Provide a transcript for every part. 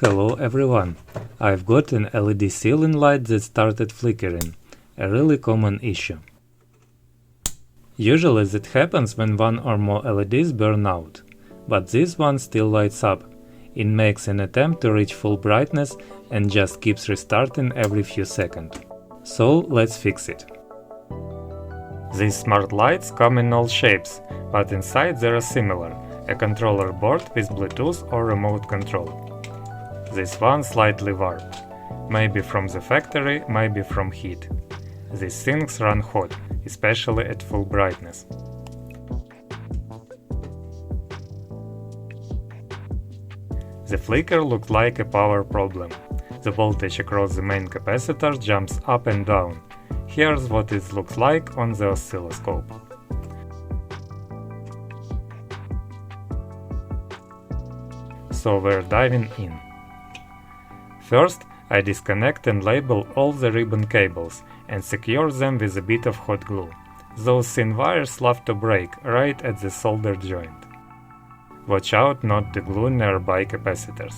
Hello everyone! I've got an LED ceiling light that started flickering, a really common issue. Usually that happens when one or more LEDs burn out, but this one still lights up. It makes an attempt to reach full brightness and just keeps restarting every few seconds. So let's fix it. These smart lights come in all shapes, but inside they are similar, a controller board with Bluetooth or remote control. This one slightly warped, maybe from the factory, maybe from heat. These things run hot, especially at full brightness. The flicker looked like a power problem. The voltage across the main capacitor jumps up and down. Here's what it looks like on the oscilloscope. So we're diving in. First, I disconnect and label all the ribbon cables and secure them with a bit of hot glue. Those thin wires love to break right at the solder joint. Watch out not to glue nearby capacitors.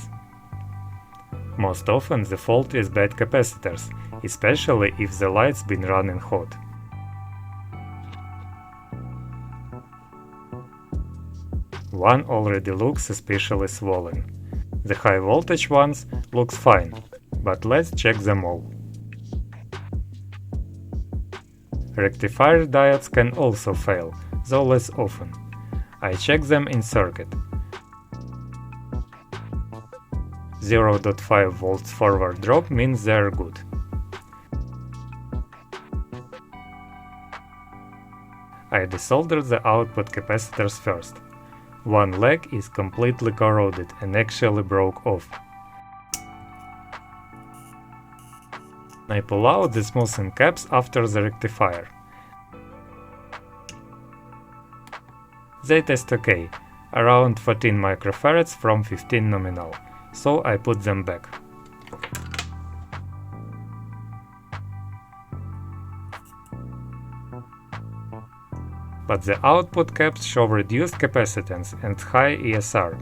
Most often the fault is bad capacitors, especially if the light's been running hot. One already looks especially swollen. The high voltage ones looks fine, but let's check them all. Rectifier diodes can also fail, though less often. I check them in circuit. 0.5 volts forward drop means they are good. I desoldered the output capacitors first. One leg is completely corroded and actually broke off. I pull out the smoothing caps after the rectifier. They test ok, around 14 microfarads from 15 nominal, so I put them back. But the output caps show reduced capacitance and high ESR,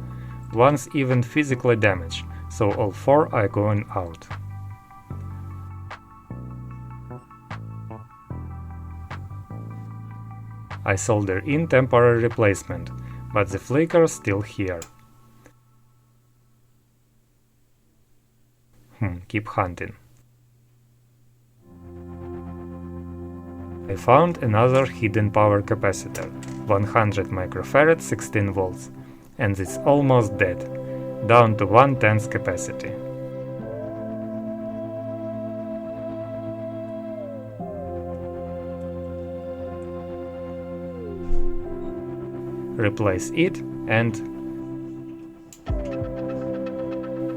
one's even physically damaged, so all four are going out. I solder in temporary replacement, but the flicker's still here. Keep hunting. I found another hidden power capacitor, 100 microfarad 16 volts, and it's almost dead, down to 1/10 capacity. Replace it and...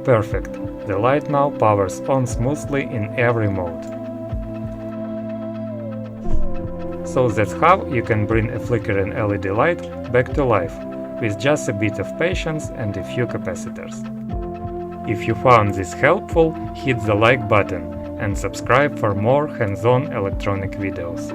Perfect! The light now powers on smoothly in every mode. So that's how you can bring a flickering LED light back to life, with just a bit of patience and a few capacitors. If you found this helpful, hit the like button and subscribe for more hands-on electronic videos.